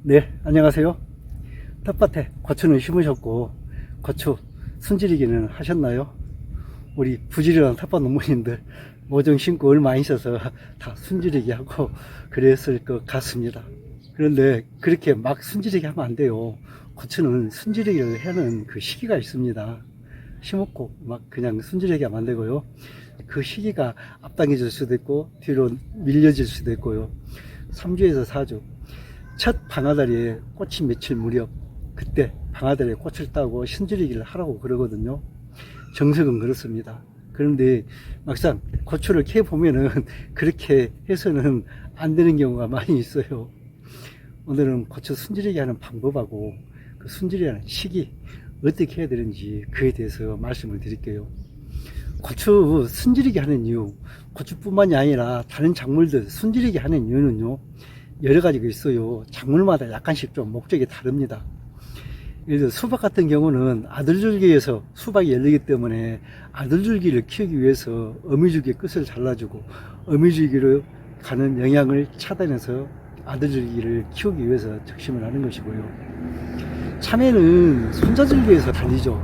네, 안녕하세요. 텃밭에 고추는 심으셨고 고추 순지리기는 하셨나요? 우리 부지런한 텃밭 농부님들 모종 심고 얼마 안 있어서 다 순지리기 하고 그랬을 것 같습니다. 그런데 그렇게 막 순지리기 하면 안 돼요. 고추는 순지리기를 하는 그 시기가 있습니다. 심었고 막 그냥 순지리기 하면 안 되고요. 그 시기가 앞당겨질 수도 있고 뒤로 밀려질 수도 있고요. 3주에서 4주 첫 방아다리에 꽃이 맺힐 무렵, 그때 방아다리에 꽃을 따고 순지리기를 하라고 그러거든요. 정석은 그렇습니다. 그런데 막상 고추를 캐 보면은 그렇게 해서는 안 되는 경우가 많이 있어요. 오늘은 고추 순지리기 하는 방법하고 그 순지리기 하는 시기 어떻게 해야 되는지 그에 대해서 말씀을 드릴게요. 고추 순지리기 하는 이유, 고추뿐만이 아니라 다른 작물들 순지리기 하는 이유는요, 여러 가지가 있어요. 작물마다 약간씩 좀 목적이 다릅니다. 예를 들어 수박 같은 경우는 아들줄기에서 수박이 열리기 때문에 아들줄기를 키우기 위해서 어미줄기 끝을 잘라주고 어미줄기로 가는 영양을 차단해서 아들줄기를 키우기 위해서 적심을 하는 것이고요. 참외는 손자줄기에서 달리죠.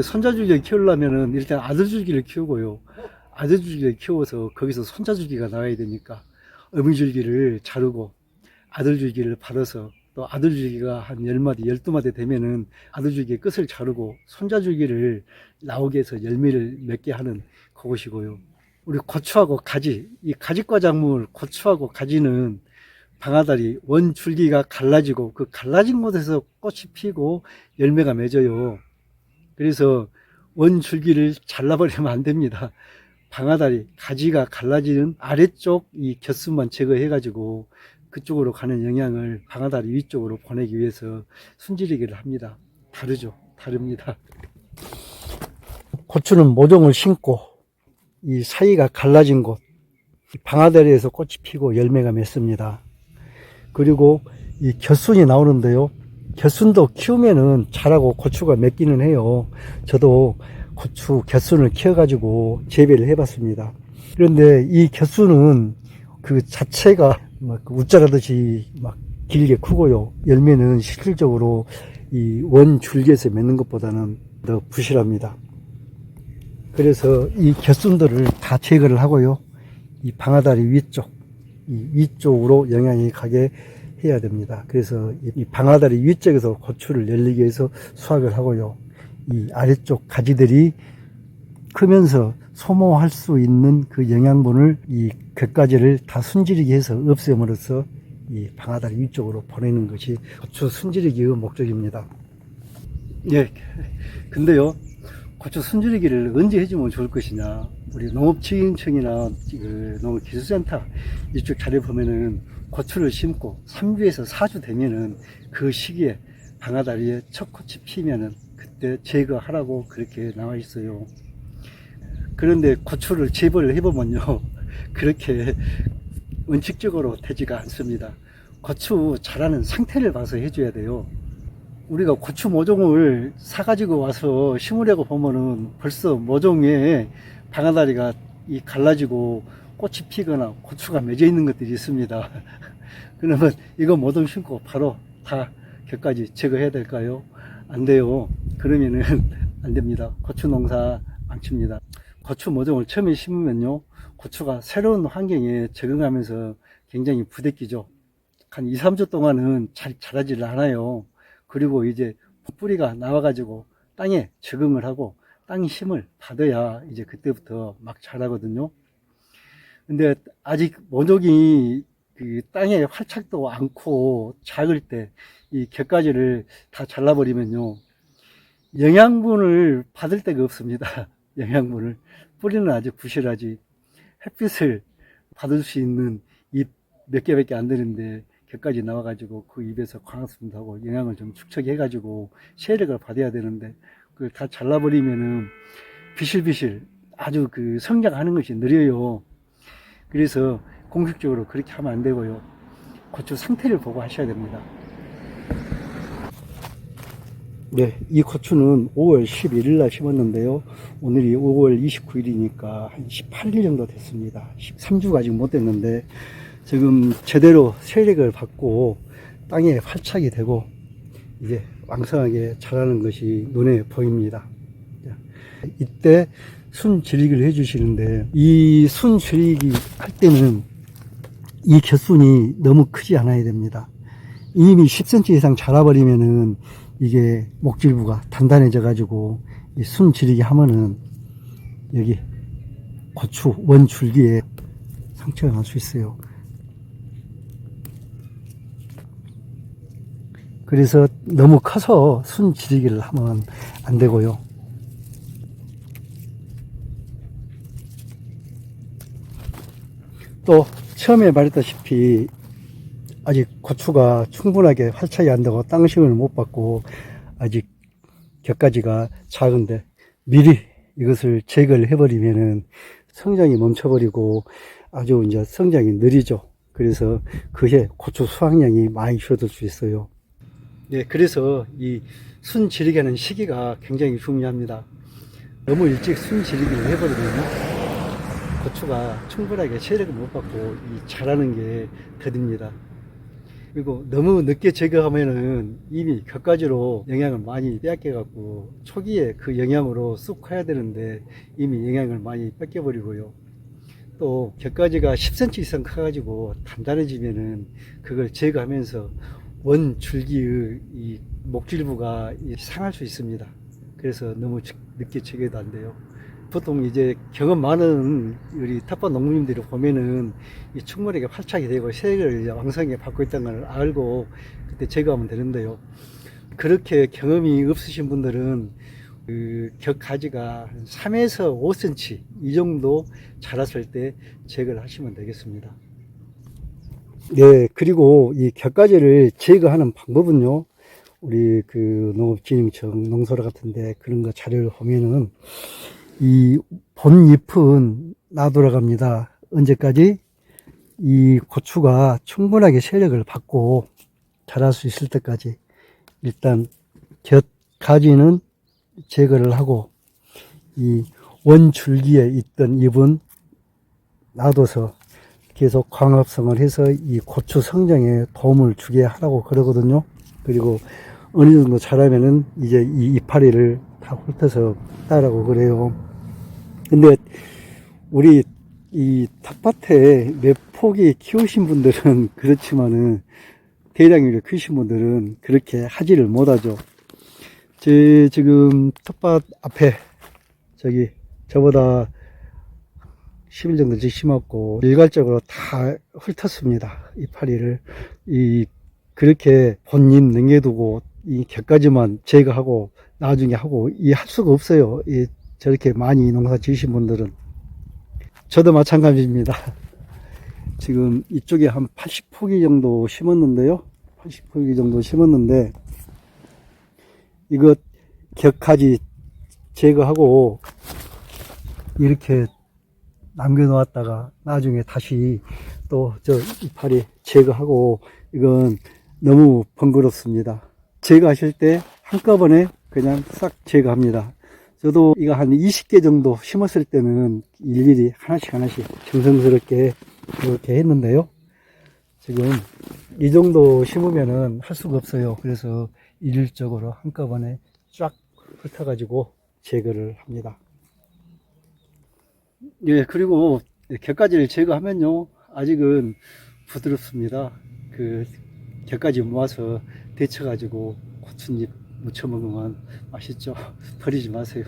손자줄기를 키우려면 일단 아들줄기를 키우고요. 아들줄기를 키워서 거기서 손자줄기가 나와야 되니까 어미줄기를 자르고 아들줄기를 받아서 또 아들줄기가 한 10마디, 12마디 되면은 아들줄기의 끝을 자르고 손자줄기를 나오게 해서 열매를 맺게 하는 그것이고요. 우리 고추하고 가지, 이 가지과 작물 고추하고 가지는 방아다리 원줄기가 갈라지고 그 갈라진 곳에서 꽃이 피고 열매가 맺어요. 그래서 원줄기를 잘라버리면 안 됩니다. 방아다리, 가지가 갈라지는 아래쪽 이 곁순만 제거해 가지고 그쪽으로 가는 영양을 방아다리 위쪽으로 보내기 위해서 순지리기를 합니다. 다르죠. 다릅니다. 고추는 모종을 심고 이 사이가 갈라진 곳, 방아다리에서 꽃이 피고 열매가 맺습니다. 그리고 이 곁순이 나오는데요. 곁순도 키우면은 자라고 고추가 맺기는 해요. 저도 고추 곁순을 키워가지고 재배를 해봤습니다. 그런데 이 곁순은 그 자체가 막 웃자라듯이 막 길게 크고요. 열매는 실질적으로 이 원 줄기에서 맺는 것보다는 더 부실합니다. 그래서 이 곁순들을 다 제거를 하고요. 이 방아다리 위쪽, 이 위쪽으로 영양이 가게 해야 됩니다. 그래서 이 방아다리 위쪽에서 고추를 열리게 해서 수확을 하고요. 이 아래쪽 가지들이 크면서 소모할 수 있는 그 영양분을 이 곁가지를 다 순지리기 해서 없앰으로써 이 방아다리 위쪽으로 보내는 것이 고추 순지리기의 목적입니다. 예. 근데요, 고추 순지리기를 언제 해주면 좋을 것이냐. 우리 농업지원청이나 그 농업기술센터 이쪽 자료 보면은 고추를 심고 3주에서 4주 되면은 그 시기에 방아다리에 첫 꽃이 피면은 그때 제거하라고 그렇게 나와 있어요. 그런데 고추를 재배를 해보면요, 그렇게 원칙적으로 되지가 않습니다. 고추 자라는 상태를 봐서 해줘야 돼요. 우리가 고추 모종을 사가지고 와서 심으려고 보면은 벌써 모종에 방아다리가 이 갈라지고 꽃이 피거나 고추가 맺어 있는 것들이 있습니다. 그러면 이거 모종 심고 바로 다 곁까지 제거해야 될까요? 안 돼요. 그러면은 안 됩니다. 고추 농사 망칩니다. 고추 모종을 처음에 심으면요, 고추가 새로운 환경에 적응하면서 굉장히 부대끼죠. 한 2, 3주 동안은 잘 자라지를 않아요. 그리고 이제 뿌리가 나와가지고 땅에 적응을 하고 땅이 힘을 받아야 이제 그때부터 막 자라거든요. 근데 아직 모종이 그 땅에 활착도 않고 작을 때 이 곁가지를 다 잘라버리면요, 영양분을 받을 데가 없습니다. 영양분을. 뿌리는 아직 부실하지. 햇빛을 받을 수 있는 잎 몇 개밖에 안 되는데 곁까지 나와가지고 그 잎에서 광합성도 하고 영양을 좀 축적해가지고 세력을 받아야 되는데 그걸 다 잘라버리면은 비실비실 아주 그 성장하는 것이 느려요. 그래서 공식적으로 그렇게 하면 안 되고요. 고추 상태를 보고 하셔야 됩니다. 네, 이 고추는 5월 11일 날 심었는데요. 오늘이 5월 29일이니까 한 18일 정도 됐습니다. 13주가 아직 못 됐는데 지금 제대로 세력을 받고 땅에 활착이 되고 이제 왕성하게 자라는 것이 눈에 보입니다. 이때 순 질이기를 해주시는데, 이 순 질이기 할 때는 이 곁순이 너무 크지 않아야 됩니다. 이미 10cm 이상 자라버리면은 이게 목질부가 단단해져 가지고 이 순 질이기 하면은 여기 고추 원 줄기에 상처가 날 수 있어요. 그래서 너무 커서 순 질이기를 하면 안 되고요. 또 처음에 말했다시피 아직 고추가 충분하게 활착이 안 되고 땅심을 못 받고 아직 곁가지가 작은데 미리 이것을 제거를 해버리면은 성장이 멈춰버리고 아주 이제 성장이 느리죠. 그래서 그해 고추 수확량이 많이 줄어들 수 있어요. 네, 그래서 이 순 지르기 하는 시기가 굉장히 중요합니다. 너무 일찍 순 지르기를 해버리면 고추가 충분하게 체력을 못 받고 이 자라는 게 더딥니다. 그리고 너무 늦게 제거하면은 이미 곁가지로 영양을 많이 빼앗겨 갖고 초기에 그 영양으로 쑥 커야 되는데 이미 영양을 많이 뺏겨 버리고요. 또 곁가지가 10cm 이상 커 가지고 단단해지면은 그걸 제거하면서 원 줄기의 이 목질부가 상할 수 있습니다. 그래서 너무 늦게 제거도 안 돼요. 보통 이제 경험 많은 우리 텃밭 농부님들이 보면은 이 충분하게 활착이 되고 세력을 왕성하게 받고 있다는 걸 알고 그때 제거하면 되는데요. 그렇게 경험이 없으신 분들은 그 곁가지가 한 3에서 5cm 이 정도 자랐을 때 제거를 하시면 되겠습니다. 네, 그리고 이 곁가지를 제거하는 방법은요, 우리 그 농업진흥청 농소라 같은데 그런 거 자료를 보면은 이 본잎은 놔돌아갑니다. 언제까지? 이 고추가 충분하게 세력을 받고 자랄 수 있을 때까지 일단 곁가지는 제거를 하고 이 원줄기에 있던 잎은 놔둬서 계속 광합성을 해서 이 고추 성장에 도움을 주게 하라고 그러거든요. 그리고 어느 정도 자라면은 이제 이 이파리를 다 훑어서 따라고 그래요. 근데 우리 이 텃밭에 몇 포기 키우신 분들은 그렇지만은 대량으로 크신 분들은 그렇게 하지를 못하죠. 제 지금 텃밭 앞에 저보다 10일 정도 심었고 일괄적으로 다 훑었습니다. 이파리를 그렇게 본잎 남겨두고 이 곁가지만 제거하고 나중에 하고 할 수가 없어요. 저렇게 많이 농사 지으신 분들은. 저도 마찬가지입니다. 지금 이쪽에 한 80포기 정도 심었는데요. 80포기 정도 심었는데 이거 곁가지 제거하고 이렇게 남겨놓았다가 나중에 다시 또 저 이파리 제거하고 이건 너무 번거롭습니다. 제거하실 때 한꺼번에 그냥 싹 제거합니다. 저도 이거 한 20개 정도 심었을 때는 일일이 하나씩 정성스럽게 이렇게 했는데요. 지금 이 정도 심으면은 할 수가 없어요. 그래서 일률적으로 한꺼번에 쫙 훑어가지고 제거를 합니다. 예, 그리고 곁가지를 제거하면요, 아직은 부드럽습니다. 그 곁가지 모아서 데쳐가지고 고추잎 무쳐 먹으면 맛있죠. 버리지 마세요.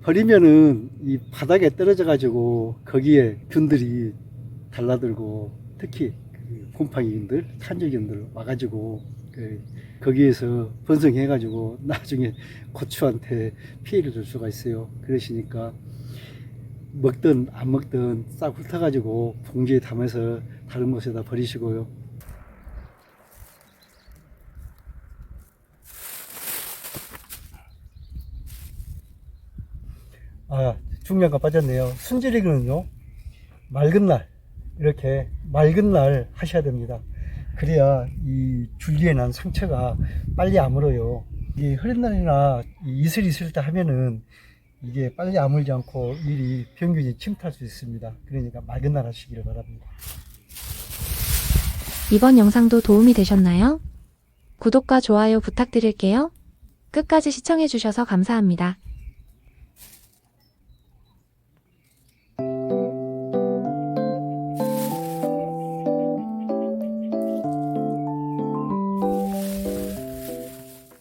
버리면은 이 바닥에 떨어져 가지고 거기에 균들이 달라들고 특히 그 곰팡이균들, 탄저균들 와가지고 거기에서 번성해 가지고 나중에 고추한테 피해를 줄 수가 있어요. 그러시니까 먹든 안 먹든 싹 훑어가지고 봉지에 담아서 다른 곳에다 버리시고요. 중요한 거 빠졌네요. 순지리기는요, 맑은 날, 이렇게 맑은 날 하셔야 됩니다. 그래야 이 줄기에 난 상처가 빨리 아물어요. 이 흐린 날이나 이슬이 있을 때 하면은 이게 빨리 아물지 않고 미리 병균이 침투할 수 있습니다. 그러니까 맑은 날 하시기를 바랍니다. 이번 영상도 도움이 되셨나요? 구독과 좋아요 부탁드릴게요. 끝까지 시청해주셔서 감사합니다.